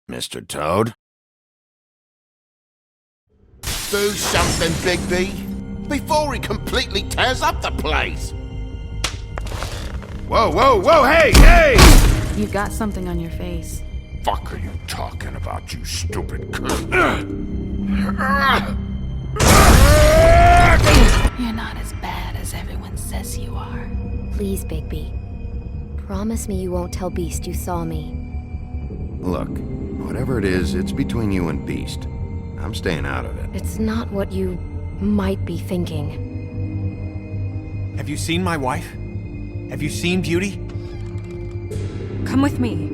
Mr. Toad? Do something, Bigby, before he completely tears up the place! Whoa, whoa, whoa, hey! You've got something on your face. Fuck are you talking about, you stupid cunt? You're not as bad as everyone says you are. Please, Bigby. Promise me you won't tell Beast you saw me. Look, whatever it is, it's between you and Beast. I'm staying out of it. It's not what you might be thinking. Have you seen my wife? Have you seen Beauty? Come with me.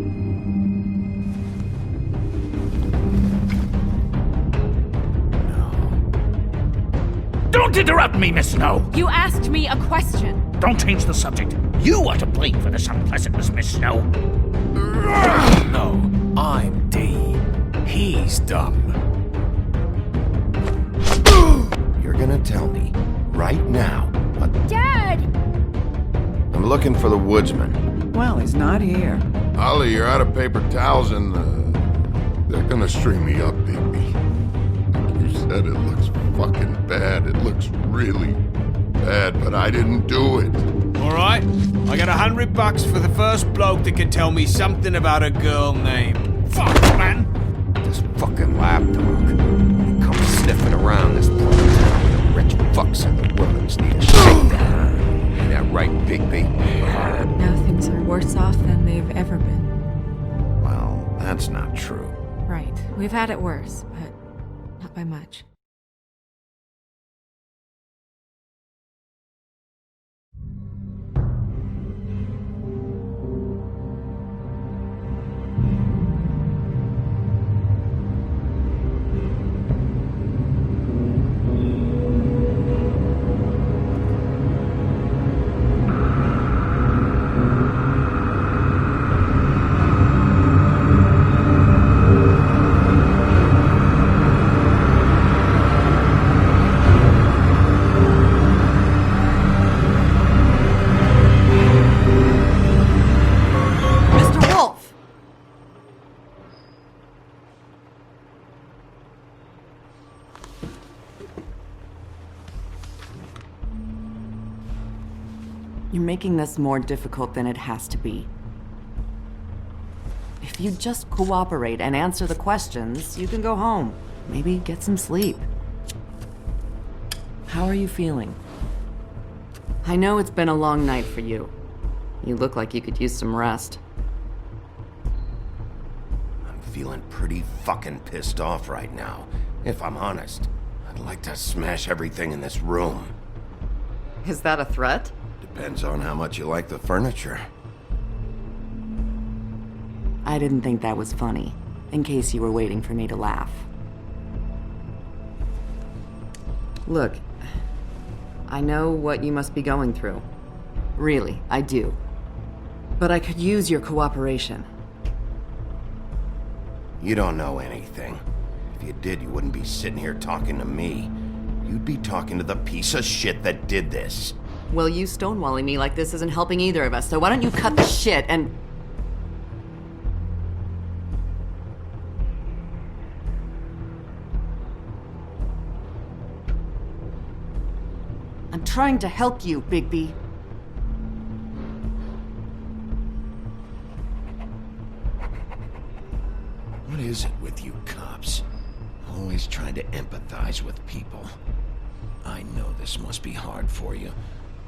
Don't interrupt me, Miss Snow! You asked me a question. Don't change the subject. You are to blame for this unpleasantness, Miss Snow. No, I'm D. He's dumb. You're gonna tell me, right now, what... Dad! I'm looking for the woodsman. Well, he's not here. Ollie, you're out of paper towels and, they're gonna string me up, Bigby. You said it looks fucking bad. It looks really bad, but I didn't do it. Alright, I got $100 for the first bloke that can tell me something about a girl named... Fuck, man! This fucking lapdog. He comes sniffing around this part of town with the rich fucks in the wilderness need a shakedown. Ain't that right, Bigby? Now things are worse off than they've ever been. Well, that's not true. Right. We've had it worse, but not by much. You're making this more difficult than it has to be. If you just cooperate and answer the questions, you can go home. Maybe get some sleep. How are you feeling? I know it's been a long night for you. You look like you could use some rest. I'm feeling pretty fucking pissed off right now. If I'm honest, I'd like to smash everything in this room. Is that a threat? Depends on how much you like the furniture. I didn't think that was funny, in case you were waiting for me to laugh. Look, I know what you must be going through. Really, I do. But I could use your cooperation. You don't know anything. If you did, you wouldn't be sitting here talking to me. You'd be talking to the piece of shit that did this. Well, you stonewalling me like this isn't helping either of us, so why don't you cut the shit and... I'm trying to help you, Bigby. What is it with you cops? Always trying to empathize with people. I know this must be hard for you.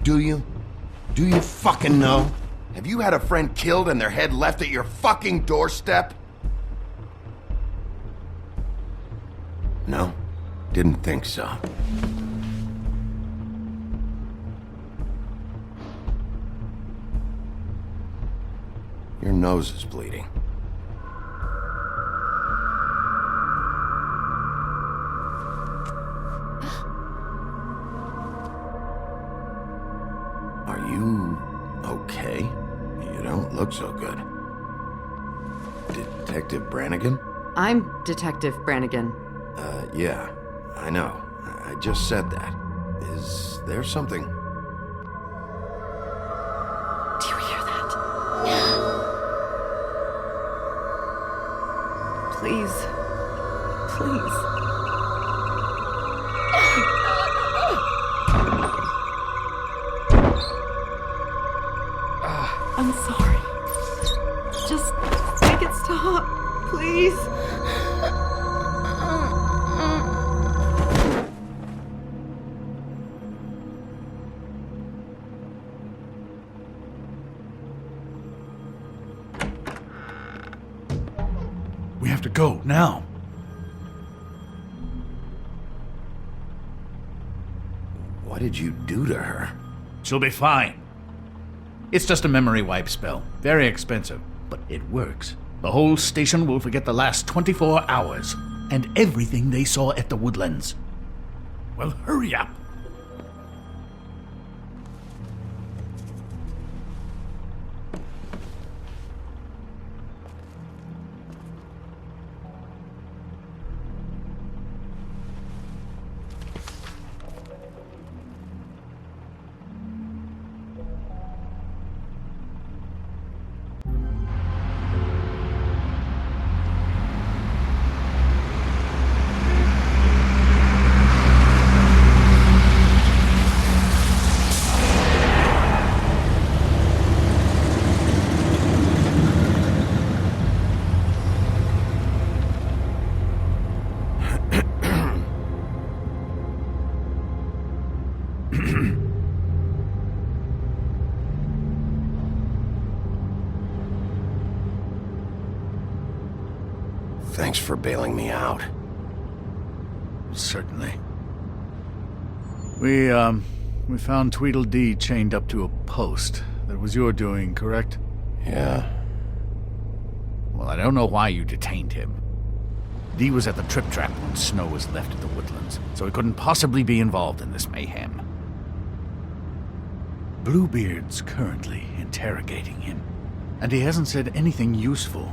Do you? Do you fucking know? Have you had a friend killed and their head left at your fucking doorstep? No? Didn't think so. Your nose is bleeding. Are you okay? You don't look so good. Detective Brannigan? I'm Detective Brannigan. Yeah, I know. I just said that. Is there something? Do you hear that? Please. Please. I'm sorry. Just make it stop, please. We have to go, now. What did you do to her? She'll be fine. It's just a memory wipe spell. Very expensive, but it works. The whole station will forget the last 24 hours, and everything they saw at the Woodlands. Well, hurry up. Thanks for bailing me out. Certainly. We found Tweedledee chained up to a post. That was your doing, correct? Yeah. Well, I don't know why you detained him. Dee was at the Trip Trap when Snow was left at the Woodlands, so he couldn't possibly be involved in this mayhem. Bluebeard's currently interrogating him, and he hasn't said anything useful.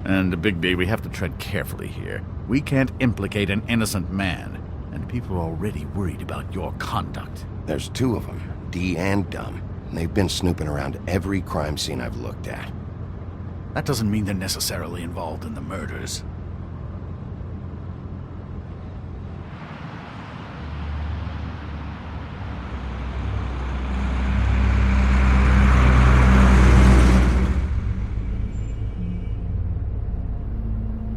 And, Bigby, we have to tread carefully here. We can't implicate an innocent man, and people are already worried about your conduct. There's two of them, Dee and Dumb, and they've been snooping around every crime scene I've looked at. That doesn't mean they're necessarily involved in the murders.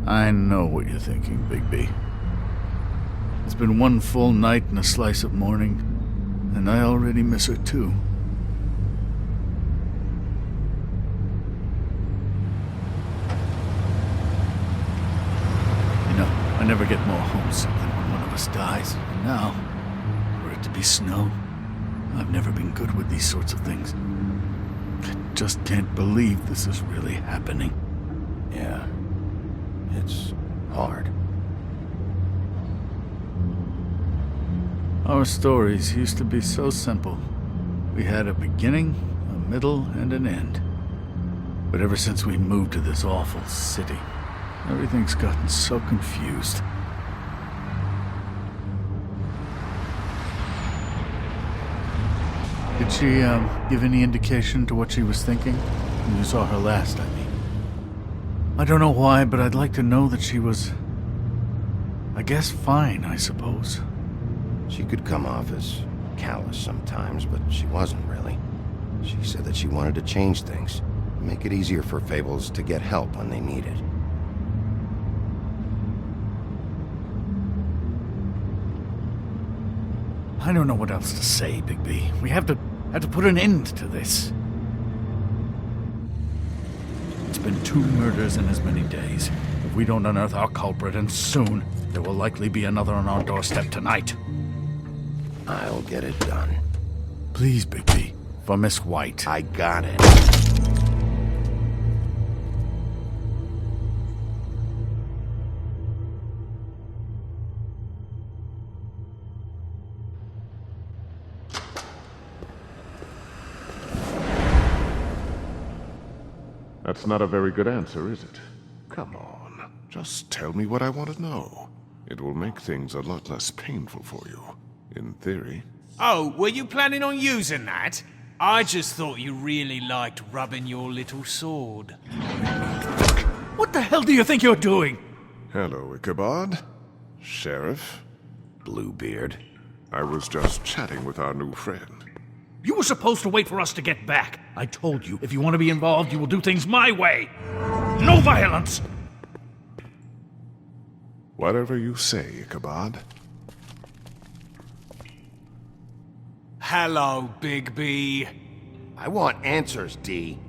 I know what you're thinking, Bigby. It's been one full night and a slice of morning, and I already miss her too. You know, I never get more homesick than when one of us dies. And now, for it to be Snow, I've never been good with these sorts of things. I just can't believe this is really happening. Yeah. It's hard. Our stories used to be so simple. We had a beginning, a middle, and an end. But ever since we moved to this awful city, everything's gotten so confused. Did she, give any indication to what she was thinking? When you saw her last, I mean. I don't know why, but I'd like to know that she was, I guess, fine, I suppose. She could come off as callous sometimes, but she wasn't really. She said that she wanted to change things, make it easier for Fables to get help when they need it. I don't know what else to say, Bigby. We have to put an end to this. It's been 2 murders in as many days. If we don't unearth our culprit, and soon, there will likely be another on our doorstep tonight. I'll get it done. Please, Bigby. For Miss White. I got it. That's not a very good answer, is it? Come on, just tell me what I want to know. It will make things a lot less painful for you, in theory. Oh, were you planning on using that? I just thought you really liked rubbing your little sword. What the hell do you think you're doing? Hello, Ichabod. Sheriff. Bluebeard. I was just chatting with our new friend. You were supposed to wait for us to get back. I told you, if you want to be involved, you will do things my way. No violence! Whatever you say, Ichabod. Hello, Big B. I want answers, D.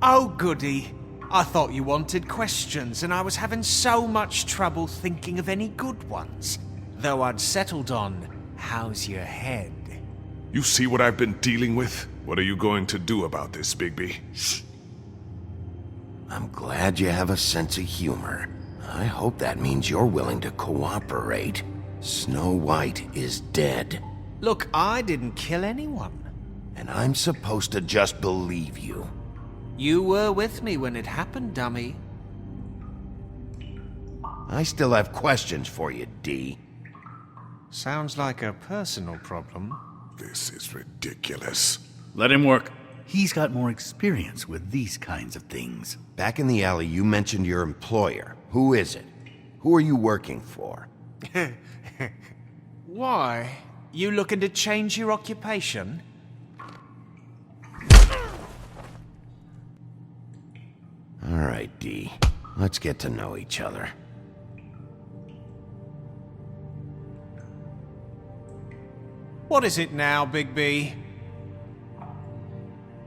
Oh, goody. I thought you wanted questions, and I was having so much trouble thinking of any good ones. Though I'd settled on, how's your head? You see what I've been dealing with? What are you going to do about this, Bigby? Shh. I'm glad you have a sense of humor. I hope that means you're willing to cooperate. Snow White is dead. Look, I didn't kill anyone. And I'm supposed to just believe you. You were with me when it happened, dummy. I still have questions for you, D. Sounds like a personal problem. This is ridiculous. Let him work. He's got more experience with these kinds of things. Back in the alley, you mentioned your employer. Who is it? Who are you working for? Why? You looking to change your occupation? All right, D. Let's get to know each other. What is it now, Big B?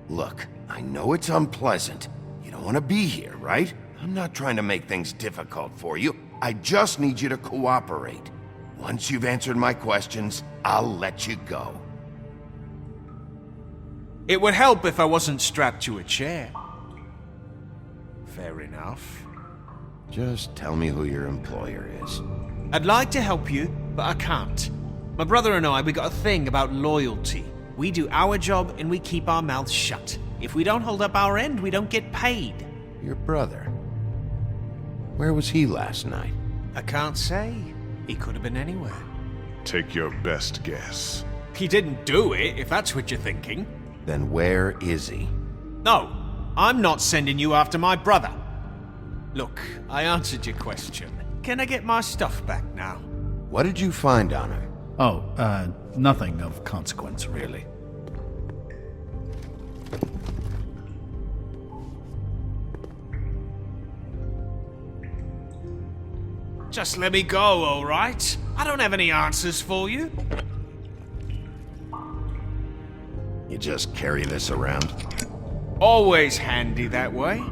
Look, I know it's unpleasant. You don't want to be here, right? I'm not trying to make things difficult for you. I just need you to cooperate. Once you've answered my questions, I'll let you go. It would help if I wasn't strapped to a chair. Fair enough. Just tell me who your employer is. I'd like to help you, but I can't. My brother and I, we got a thing about loyalty. We do our job and we keep our mouths shut. If we don't hold up our end, we don't get paid. Your brother? Where was he last night? I can't say. He could have been anywhere. Take your best guess. He didn't do it, if that's what you're thinking. Then where is he? No, I'm not sending you after my brother. Look, I answered your question. Can I get my stuff back now? What did you find on him? Oh, nothing of consequence, really. Just let me go, all right? I don't have any answers for you. You just carry this around? Always handy that way.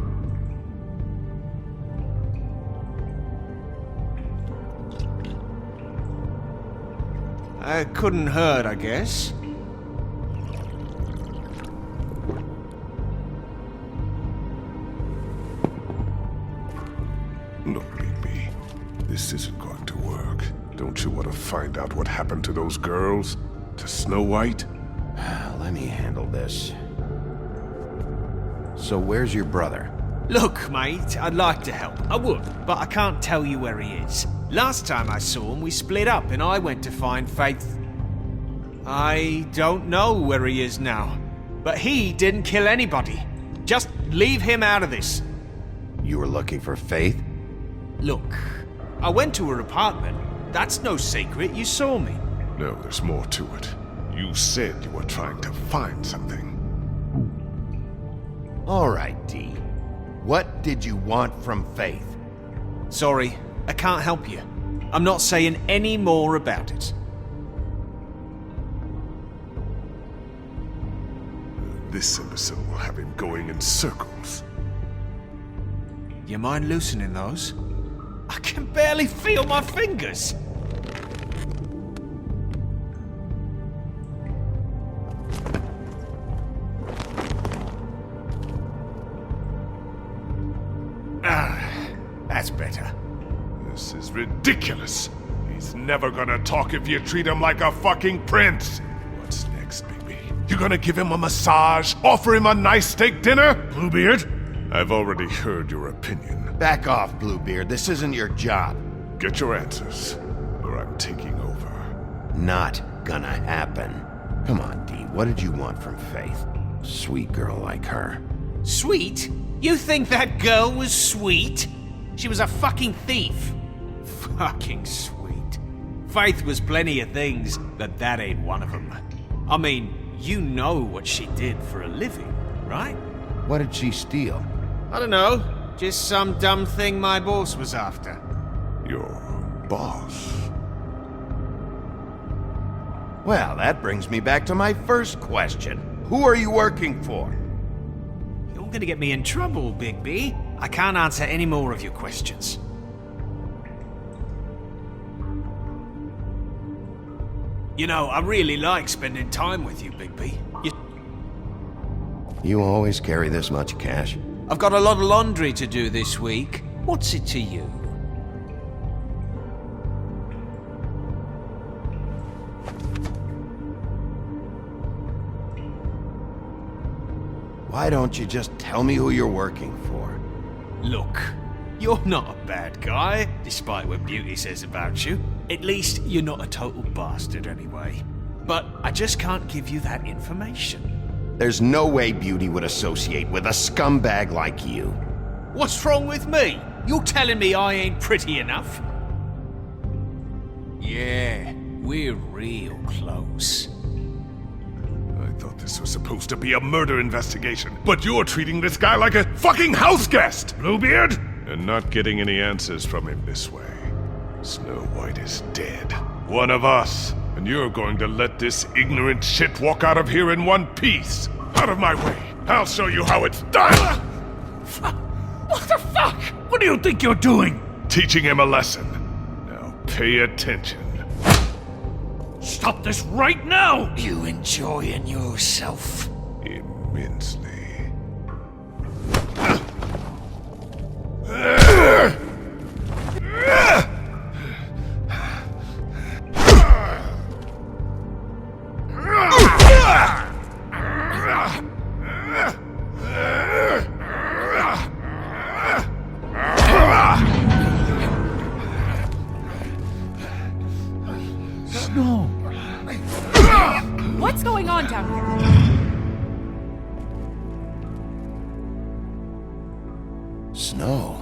Couldn't hurt, I guess. Look, Bigby, this isn't going to work. Don't you want to find out what happened to those girls? To Snow White? Let me handle this. So where's your brother? Look, mate, I'd like to help. I would, but I can't tell you where he is. Last time I saw him, we split up and I went to find Faith. I don't know where he is now, but he didn't kill anybody. Just leave him out of this. You were looking for Faith? Look, I went to her apartment. That's no secret, you saw me. No, there's more to it. You said you were trying to find something. All right, D. What did you want from Faith? Sorry, I can't help you. I'm not saying any more about it. This imbecile will have him going in circles. You mind loosening those? I can barely feel my fingers. That's better. This is ridiculous. He's never gonna talk if you treat him like a fucking prince. What's next, Bigby? You gonna give him a massage? Offer him a nice steak dinner? Bluebeard? I've already heard your opinion. Back off, Bluebeard. This isn't your job. Get your answers, or I'm taking over. Not gonna happen. Come on, D. What did you want from Faith? Sweet girl like her. Sweet? You think that girl was sweet? She was a fucking thief. Fucking sweet. Faith was plenty of things, but that ain't one of them. I mean, you know what she did for a living, right? What did she steal? I don't know. Just some dumb thing my boss was after. Your boss? Well, that brings me back to my first question. Who are you working for? You're gonna get me in trouble, Bigby. I can't answer any more of your questions. You know, I really like spending time with you, Bigby. You always carry this much cash? I've got a lot of laundry to do this week. What's it to you? Why don't you just tell me who you're working for? Look, you're not a bad guy, despite what Beauty says about you. At least, you're not a total bastard anyway. But I just can't give you that information. There's no way Beauty would associate with a scumbag like you. What's wrong with me? You're telling me I ain't pretty enough? Yeah, we're real close. I thought this was supposed to be a murder investigation, but you're treating this guy like a fucking house guest, Bluebeard! And not getting any answers from him this way. Snow White is dead. One of us. And you're going to let this ignorant shit walk out of here in one piece. Out of my way. I'll show you how it's done! What the fuck? What do you think you're doing? Teaching him a lesson. Now pay attention. Stop this right now! You enjoying yourself? Immensely. No. What's going on down here? Snow.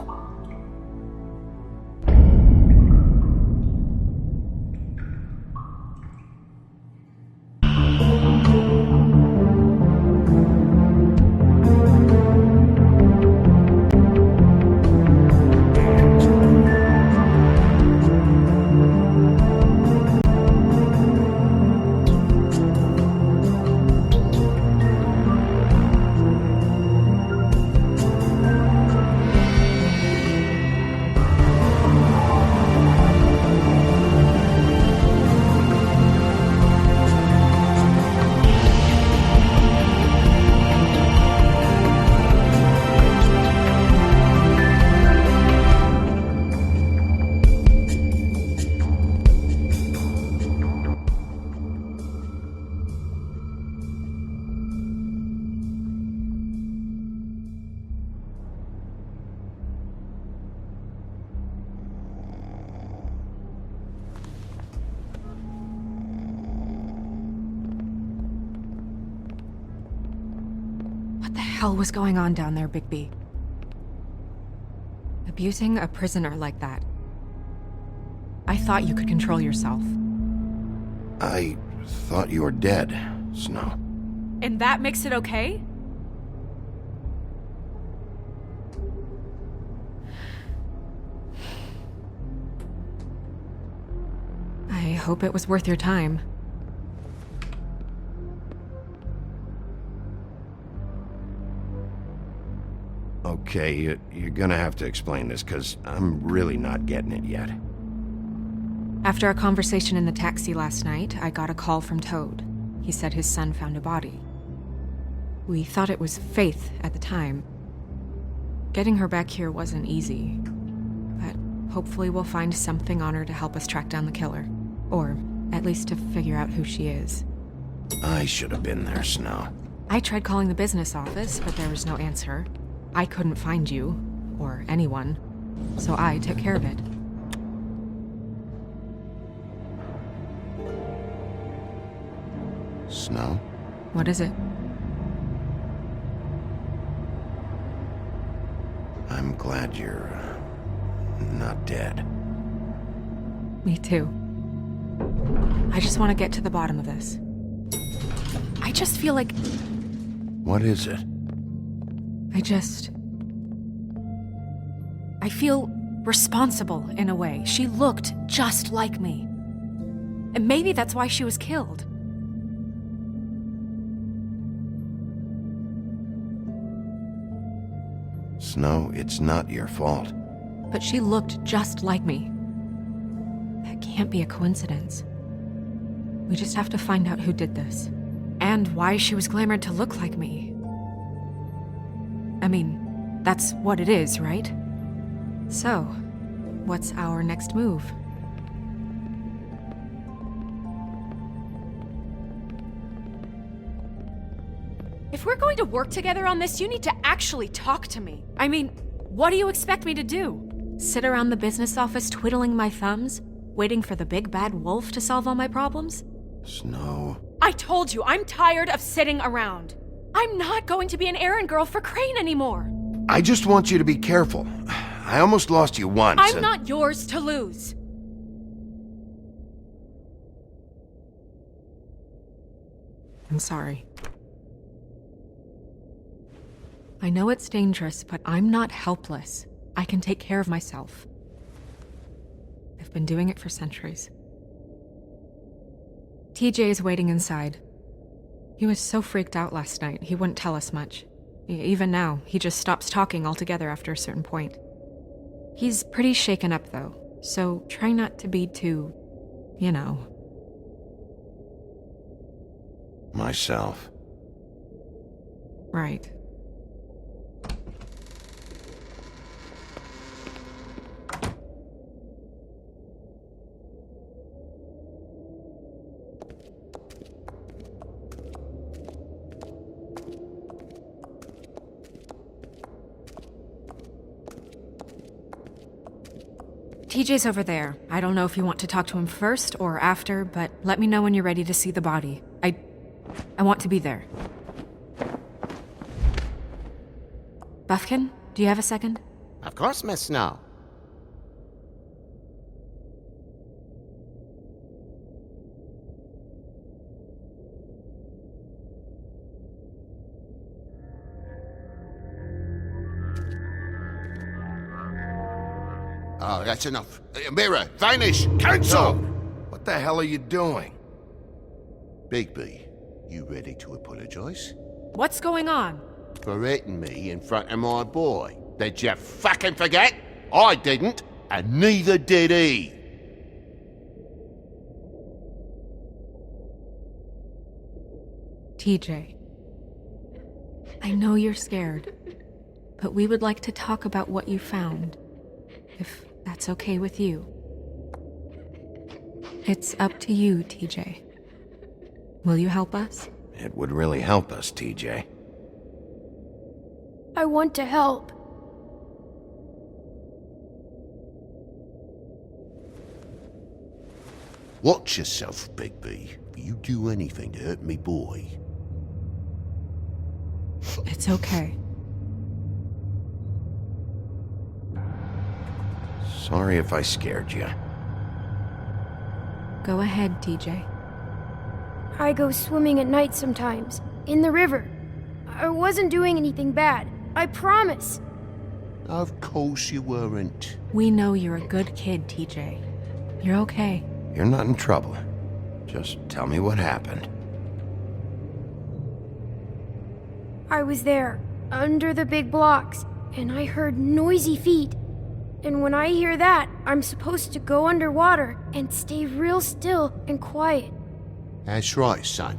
What the hell was going on down there, Bigby? Abusing a prisoner like that. I thought you could control yourself. I thought you were dead, Snow. And that makes it okay? I hope it was worth your time. Okay, you're gonna have to explain this, because I'm really not getting it yet. After our conversation in the taxi last night, I got a call from Toad. He said his son found a body. We thought it was Faith at the time. Getting her back here wasn't easy, but hopefully we'll find something on her to help us track down the killer. Or at least to figure out who she is. I should have been there, Snow. I tried calling the business office, but there was no answer. I couldn't find you, or anyone, so I took care of it. Snow? What is it? I'm glad you're not dead. Me too. I just want to get to the bottom of this. I just feel like What is it? I feel responsible in a way. She looked just like me. And maybe that's why she was killed. Snow, it's not your fault. But she looked just like me. That can't be a coincidence. We just have to find out who did this. And why she was glamored to look like me. I mean, that's what it is, right? So, what's our next move? If we're going to work together on this, you need to actually talk to me. I mean, what do you expect me to do? Sit around the business office twiddling my thumbs, waiting for the big bad wolf to solve all my problems? Snow. I told you, I'm tired of sitting around. I'm not going to be an errand girl for Crane anymore. I just want you to be careful. I almost lost you once. I'm not yours to lose. I'm sorry. I know it's dangerous, but I'm not helpless. I can take care of myself. I've been doing it for centuries. TJ is waiting inside. He was so freaked out last night, he wouldn't tell us much. Even now, he just stops talking altogether after a certain point. He's pretty shaken up, though, so try not to be too, Myself. Right. TJ's over there. I don't know if you want to talk to him first or after, but let me know when you're ready to see the body. I want to be there. Buffkin, do you have a second? Of course, Miss Snow. Oh, that's enough. Mirror, vanish, cancel! What the hell are you doing? Bigby, you ready to apologize? What's going on? For hitting me in front of my boy. Did you fucking forget? I didn't, and neither did he. TJ, I know you're scared, but we would like to talk about what you found, if that's okay with you. It's up to you, TJ. Will you help us? It would really help us, TJ. I want to help. Watch yourself, Bigby. You do anything to hurt me boy. It's okay. Sorry if I scared you. Go ahead, TJ. I go swimming at night sometimes, in the river. I wasn't doing anything bad. I promise. Of course you weren't. We know you're a good kid, TJ. You're okay. You're not in trouble. Just tell me what happened. I was there, under the big blocks, and I heard noisy feet. And when I hear that, I'm supposed to go underwater and stay real still and quiet. That's right, son.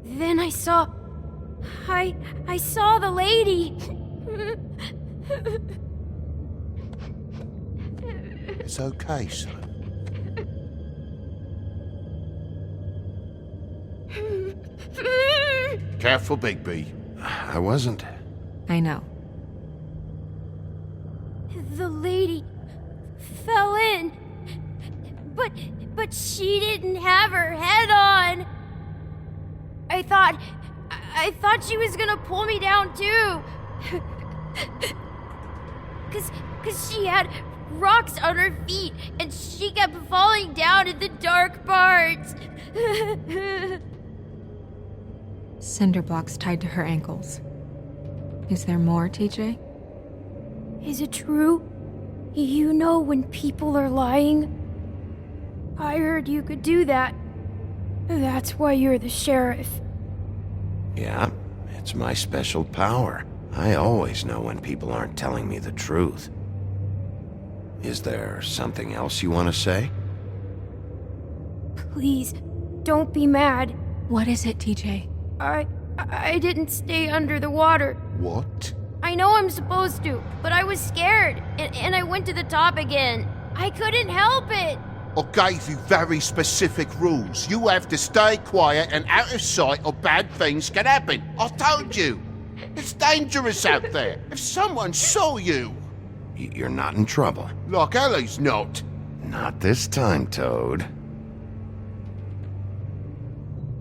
Then I saw the lady. It's okay, son. Careful, Bigby. I wasn't. I know. The lady fell in. But she didn't have her head on. I thought she was gonna pull me down too. Cause she had rocks on her feet, and she kept falling down in the dark parts. Cinder blocks tied to her ankles. Is there more, TJ? Is it true? You know when people are lying? I heard you could do that. That's why you're the sheriff. Yeah, it's my special power. I always know when people aren't telling me the truth. Is there something else you want to say? Please, don't be mad. What is it, TJ? I didn't stay under the water. What? I know I'm supposed to, but I was scared, and I went to the top again. I couldn't help it. I gave you very specific rules. You have to stay quiet and out of sight or bad things can happen. I told you. It's dangerous out there. If someone saw you... You're not in trouble. Like Ellie's not. Not this time, Toad.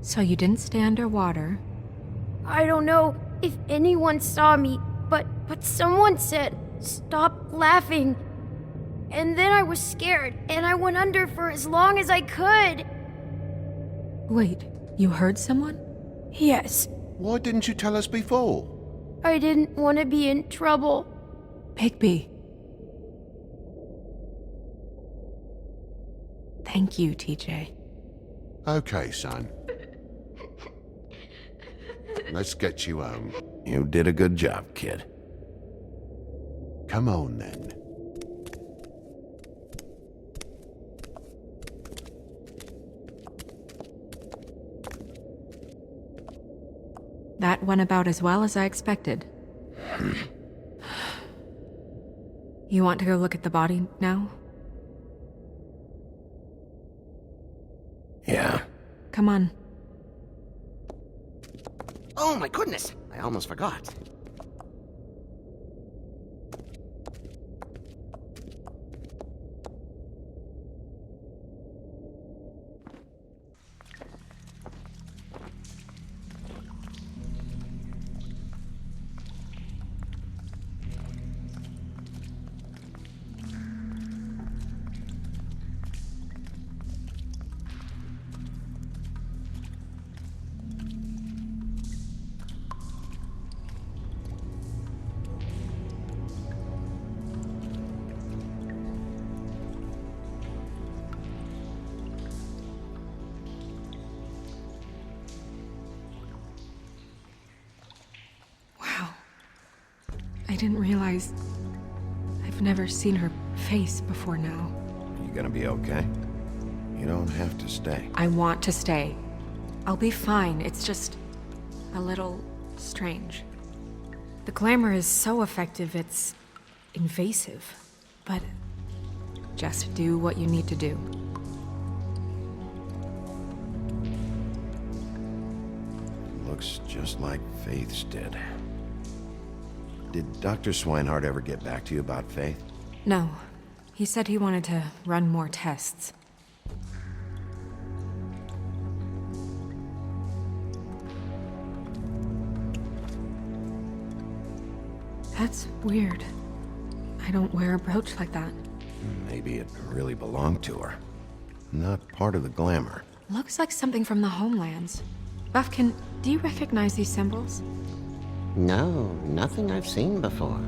So you didn't stay underwater. I don't know if anyone saw me, but someone said, "Stop laughing." And then I was scared, and I went under for as long as I could. Wait, you heard someone? Yes. Why didn't you tell us before? I didn't want to be in trouble. Bigby. Thank you, TJ. Okay, son. Let's get you home. You did a good job, kid. Come on, then. That went about as well as I expected. You want to go look at the body now? Yeah. Come on. Oh my goodness, I almost forgot. I didn't realize... I've never seen her face before now. You gonna be okay? You don't have to stay. I want to stay. I'll be fine. It's just... a little... strange. The glamour is so effective, it's... invasive. But... just do what you need to do. Looks just like Faith's did. Did Dr. Swinehart ever get back to you about Faith? No. He said he wanted to run more tests. That's weird. I don't wear a brooch like that. Maybe it really belonged to her. Not part of the glamour. Looks like something from the homelands. Buffkin, do you recognize these symbols? No, nothing I've seen before.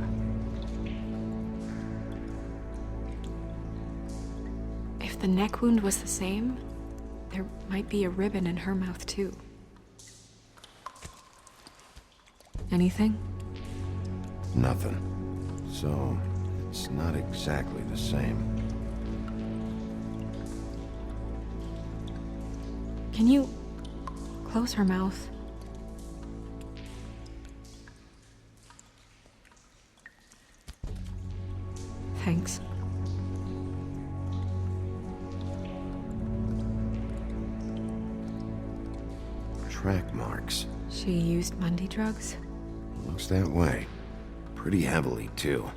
If the neck wound was the same, there might be a ribbon in her mouth too. Anything? Nothing. So, it's not exactly the same. Can you close her mouth? Thanks. Track marks. She used Mundy drugs? Looks that way. Pretty heavily, too.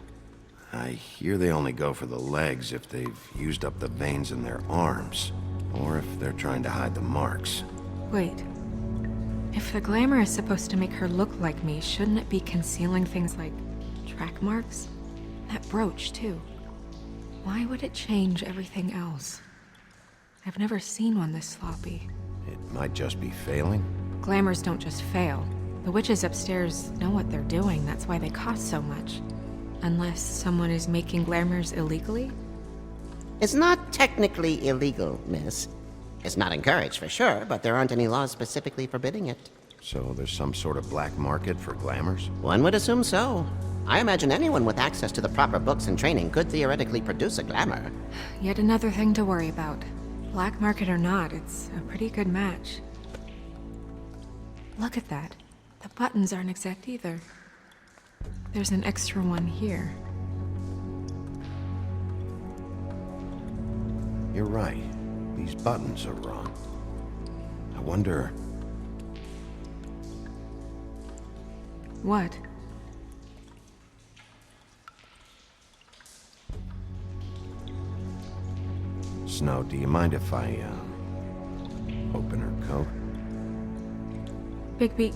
I hear they only go for the legs if they've used up the veins in their arms, or if they're trying to hide the marks. Wait. If the glamour is supposed to make her look like me, shouldn't it be concealing things like track marks? That brooch, too. Why would it change everything else? I've never seen one this sloppy. It might just be failing. Glamours don't just fail. The witches upstairs know what they're doing, that's why they cost so much. Unless someone is making glamours illegally? It's not technically illegal, miss. It's not encouraged for sure, but there aren't any laws specifically forbidding it. So there's some sort of black market for glamours? One would assume so. I imagine anyone with access to the proper books and training could theoretically produce a glamour. Yet another thing to worry about. Black market or not, it's a pretty good match. Look at that. The buttons aren't exact either. There's an extra one here. You're right. These buttons are wrong. I wonder... What? Snow, do you mind if I, open her coat? Bigby,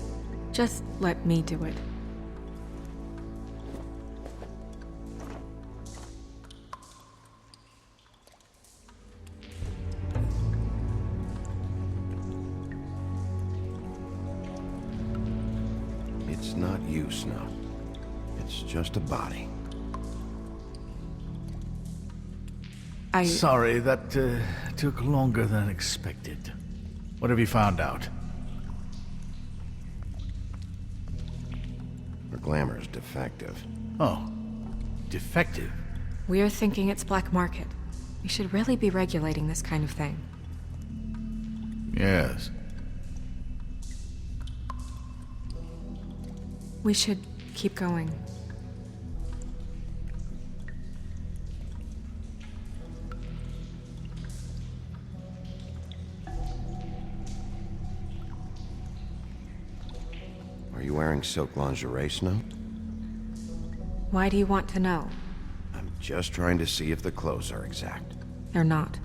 just let me do it. It's not you, Snow. It's just a body. Sorry, that took longer than expected. What have you found out? Her glamour's defective. Oh, defective? We're thinking it's black market. We should really be regulating this kind of thing. Yes. We should keep going. Are you wearing silk lingerie, Snow? Why do you want to know? I'm just trying to see if the clothes are exact. They're not.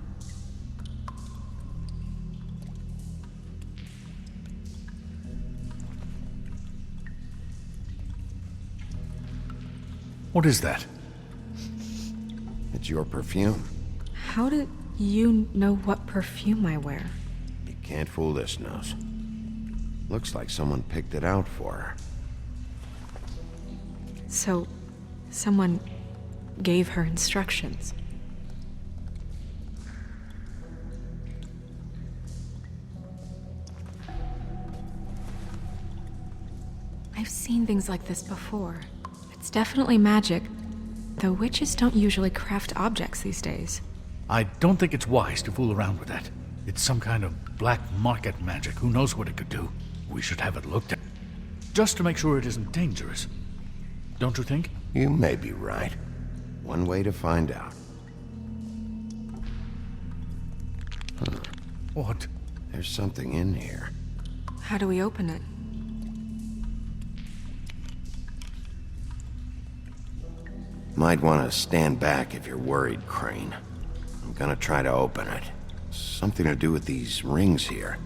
What is that? It's your perfume. How do you know what perfume I wear? You can't fool this nose. Looks like someone picked it out for her. So, someone gave her instructions. I've seen things like this before. It's definitely magic, though witches don't usually craft objects these days. I don't think it's wise to fool around with that. It's some kind of black market magic. Who knows what it could do? We should have it looked at. Just to make sure it isn't dangerous. Don't you think? You may be right. One way to find out. Huh. What? There's something in here. How do we open it? Might want to stand back if you're worried, Crane. I'm gonna try to open it. Something to do with these rings here.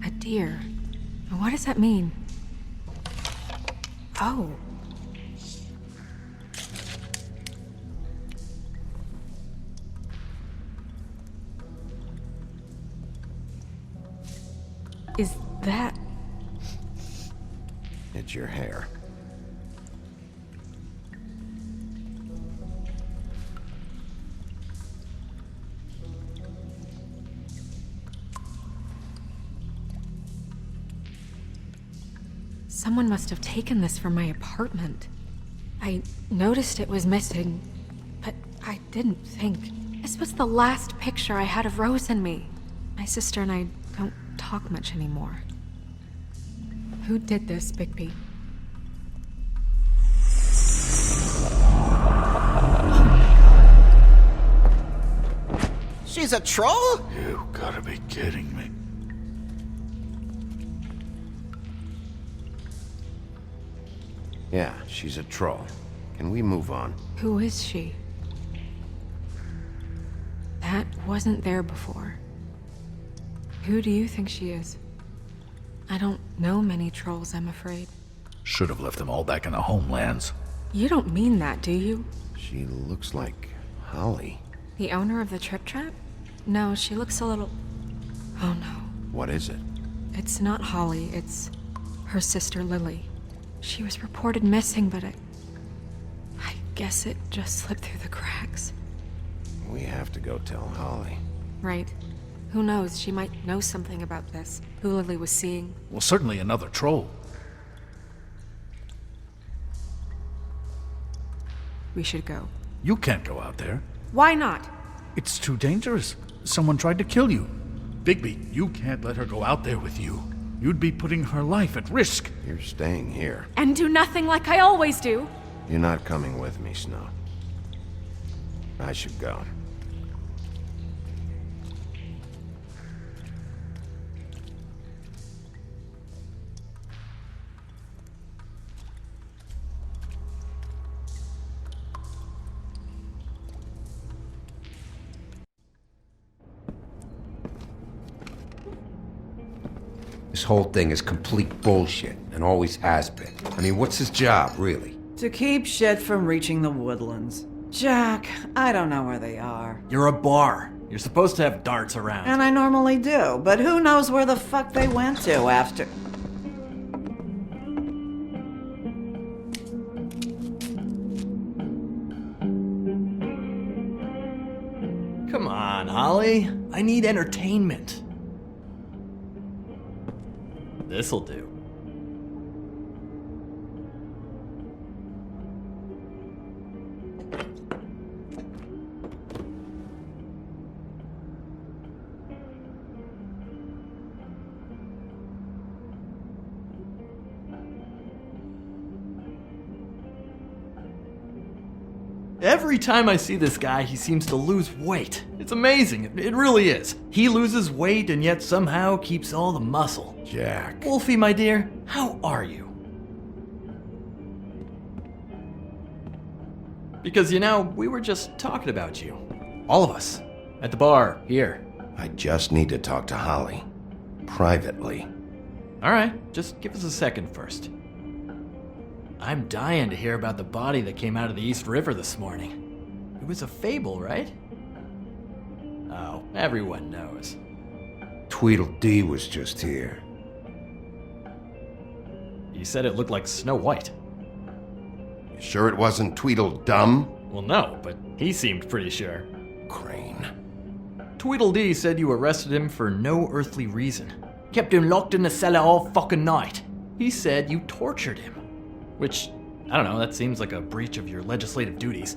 A deer. What does that mean? Oh. Is that... It's your hair. Someone must have taken this from my apartment. I noticed it was missing, but I didn't think. This was the last picture I had of Rose and me. My sister and I don't talk much anymore. Who did this, Bigby? a troll? You gotta be kidding me. Yeah, she's a troll. Can we move on? Who is she? That wasn't there before. Who do you think she is? I don't know many trolls, I'm afraid. Should have left them all back in the homelands. You don't mean that, do you? She looks like Holly. The owner of the Trip Trap? No, she looks a little... Oh no. What is it? It's not Holly, it's her sister Lily. She was reported missing, but I guess it just slipped through the cracks. We have to go tell Holly. Right. Who knows, she might know something about this. Who Lily was seeing. Well, certainly another troll. We should go. You can't go out there. Why not? It's too dangerous. Someone tried to kill you. Bigby, you can't let her go out there with you. You'd be putting her life at risk. You're staying here. And do nothing like I always do. You're not coming with me, Snow. I should go. This whole thing is complete bullshit, and always has been. I mean, what's his job, really? To keep shit from reaching the woodlands. Jack, I don't know where they are. You're a bar. You're supposed to have darts around. And I normally do, but who knows where the fuck they went to after... Come on, Holly. I need entertainment. This'll do. Every time I see this guy, he seems to lose weight. It's amazing. It really is. He loses weight and yet somehow keeps all the muscle. Jack. Wolfie, my dear, how are you? Because, you know, we were just talking about you. All of us. At the bar, here. I just need to talk to Holly. Privately. Alright, just give us a second first. I'm dying to hear about the body that came out of the East River this morning. It was a fable, right? Oh, everyone knows. Tweedledee was just here. You said it looked like Snow White. You sure it wasn't Tweedledum? Well, no, but he seemed pretty sure. Crane. Tweedledee said you arrested him for no earthly reason. Kept him locked in the cellar all fucking night. He said you tortured him. Which, I don't know, that seems like a breach of your legislative duties.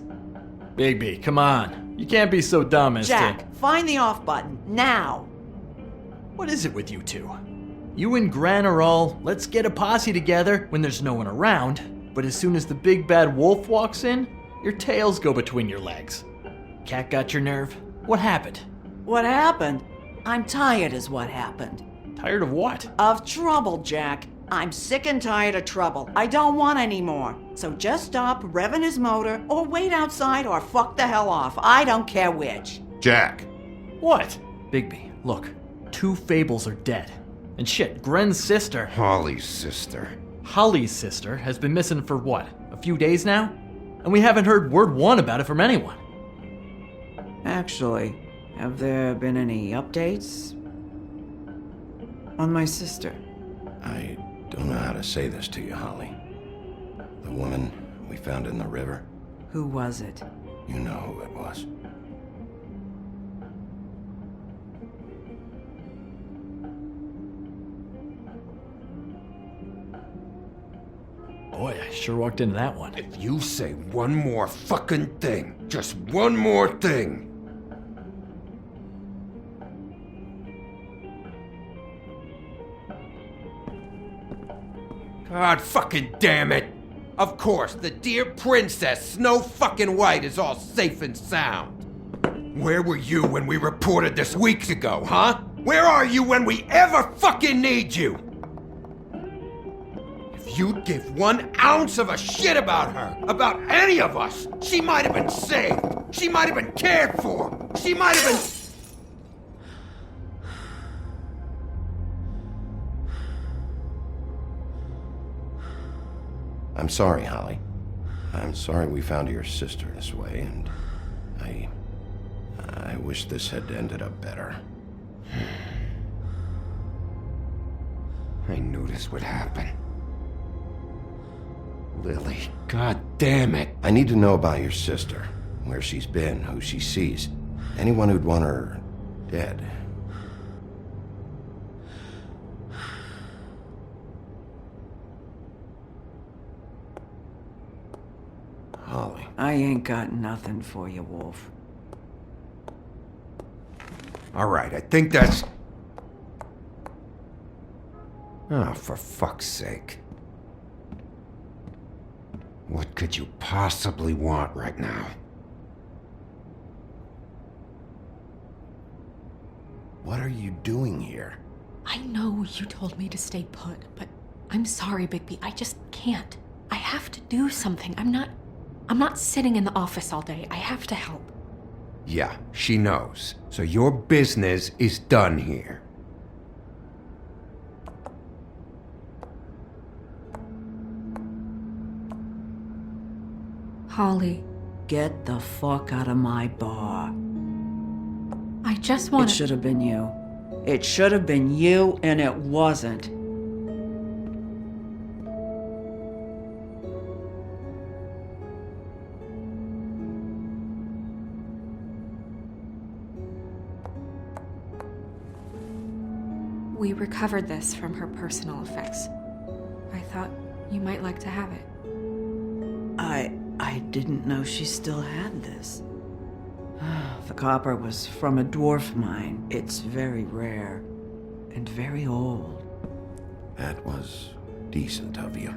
Bigby, come on. You can't be so dumb as Jack, find the off button, now! What is it with you two? You and Gran are all, let's get a posse together when there's no one around, but as soon as the big bad wolf walks in, your tails go between your legs. Cat got your nerve? What happened? What happened? I'm tired is what happened. Tired of what? Of trouble, Jack. I'm sick and tired of trouble. I don't want any more. So just stop revving his motor, or wait outside, or fuck the hell off. I don't care which. Jack. What? Bigby, look. 2 fables are dead. And shit, Gren's sister... Holly's sister. Holly's sister has been missing for what? A few days now? And we haven't heard word one about it from anyone. Actually, have there been any updates? On my sister? I don't know how to say this to you, Holly. The woman we found in the river. Who was it? You know who it was. Boy, I sure walked into that one. If you say one more fucking thing, just one more thing. God fucking damn it! Of course, the dear princess, Snow fucking White, is all safe and sound. Where were you when we reported this weeks ago, huh? Where are you when we ever fucking need you? If you'd give 1 ounce of a shit about her, about any of us, she might have been saved. She might have been cared for. She might have been... I'm sorry, Holly. I'm sorry we found your sister this way, and I wish this had ended up better. I knew this would happen. Lily, god damn it. I need to know about your sister, where she's been, who she sees. Anyone who'd want her dead. Holly. I ain't got nothing for you, Wolf. All right, I think that's... Oh, for fuck's sake. What could you possibly want right now? What are you doing here? I know you told me to stay put, but I'm sorry, Bigby. I just can't. I have to do something. I'm not sitting in the office all day. I have to help. Yeah, she knows. So your business is done here. Holly. Get the fuck out of my bar. I just want It should have been you. It should have been you, and it wasn't. We recovered this from her personal effects. I thought you might like to have it. I didn't know she still had this. The copper was from a dwarf mine. It's very rare and very old. That was decent of you.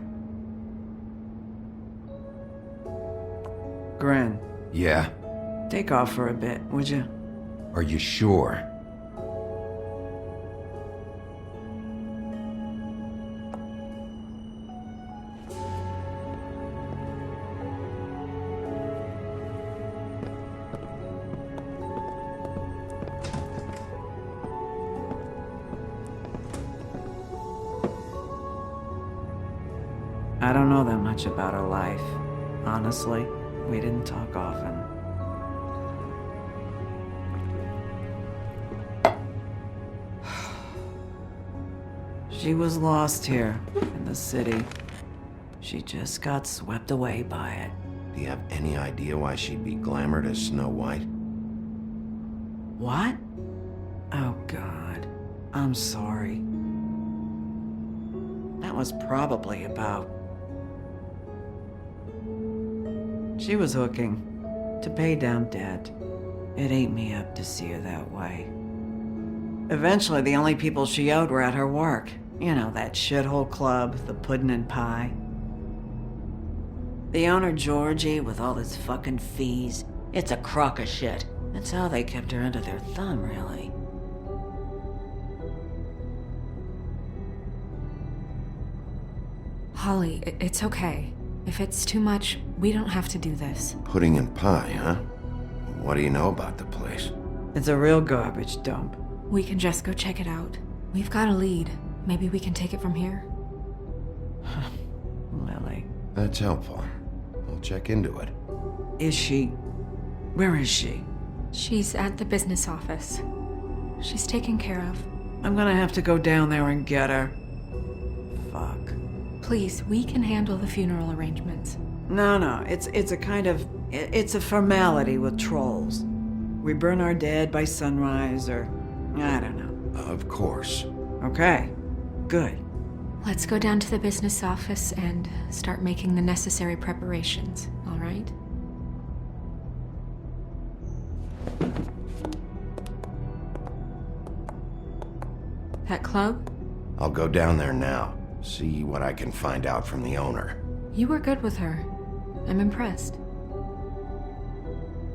Gren, Yeah? take off for a bit, would you? Are you sure? I don't know that much about her life. Honestly, we didn't talk often. She was lost here in the city. She just got swept away by it. Do you have any idea why she'd be glamored as Snow White? What? Oh, God. I'm sorry. That was probably about... She was hooking to pay down debt. It ate me up to see her that way. Eventually, the only people she owed were at her work. You know, that shithole club, the Puddin' and Pie. The owner, Georgie, with all his fucking fees. It's a crock of shit. That's how they kept her under their thumb, really. Holly, it's okay. If it's too much, we don't have to do this. Pudding and pie, huh? What do you know about the place? It's a real garbage dump. We can just go check it out. We've got a lead. Maybe we can take it from here. Lily. That's helpful. We'll check into it. Is she... Where is she? She's at the business office. She's taken care of. I'm gonna have to go down there and get her. Fuck. Please, we can handle the funeral arrangements. No, it's a kind of... It's a formality with trolls. We burn our dead by sunrise, or... I don't know. Of course. Okay. Good. Let's go down to the business office and start making the necessary preparations, all right? That club? I'll go down there now. See what I can find out from the owner. You were good with her. I'm impressed.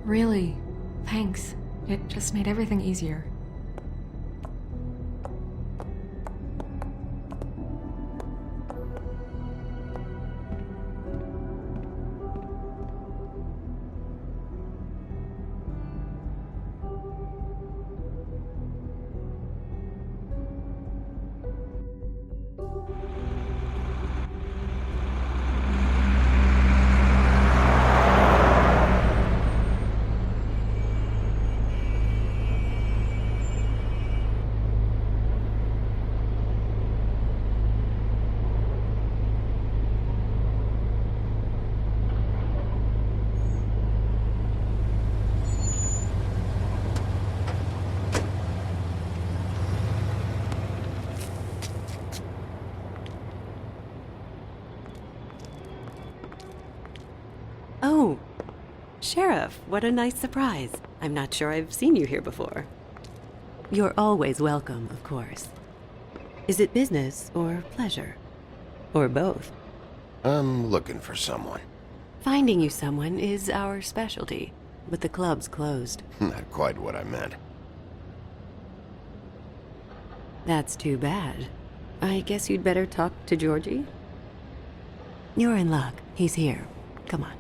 Really, thanks. It just made everything easier. Oh, Sheriff, what a nice surprise. I'm not sure I've seen you here before. You're always welcome, of course. Is it business or pleasure? Or both? I'm looking for someone. Finding you someone is our specialty, but the club's closed. Not quite what I meant. That's too bad. I guess you'd better talk to Georgie? You're in luck. He's here. Come on.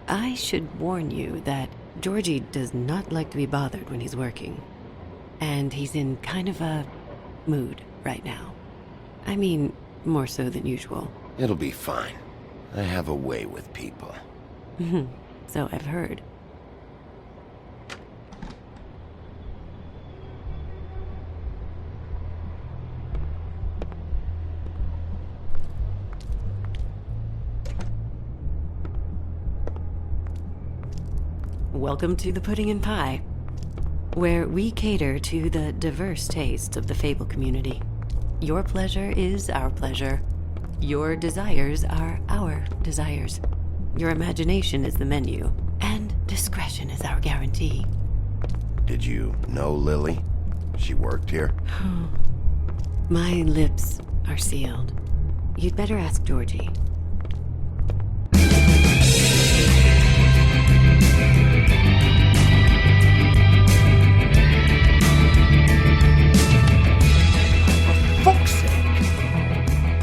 I should warn you that Georgie does not like to be bothered when he's working. And he's in kind of a mood right now. I mean, more so than usual. It'll be fine. I have a way with people. So I've heard. Welcome to the Pudding and Pie, where we cater to the diverse tastes of the Fable community. Your pleasure is our pleasure. Your desires are our desires. Your imagination is the menu, and discretion is our guarantee. Did you know Lily? She worked here? My lips are sealed. You'd better ask Georgie.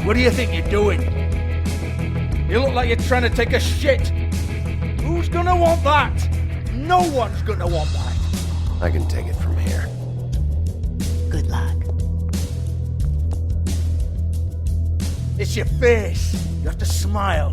What do you think you're doing? You look like you're trying to take a shit. Who's gonna want that? No one's gonna want that. I can take it from here. Good luck. It's your face. You have to smile.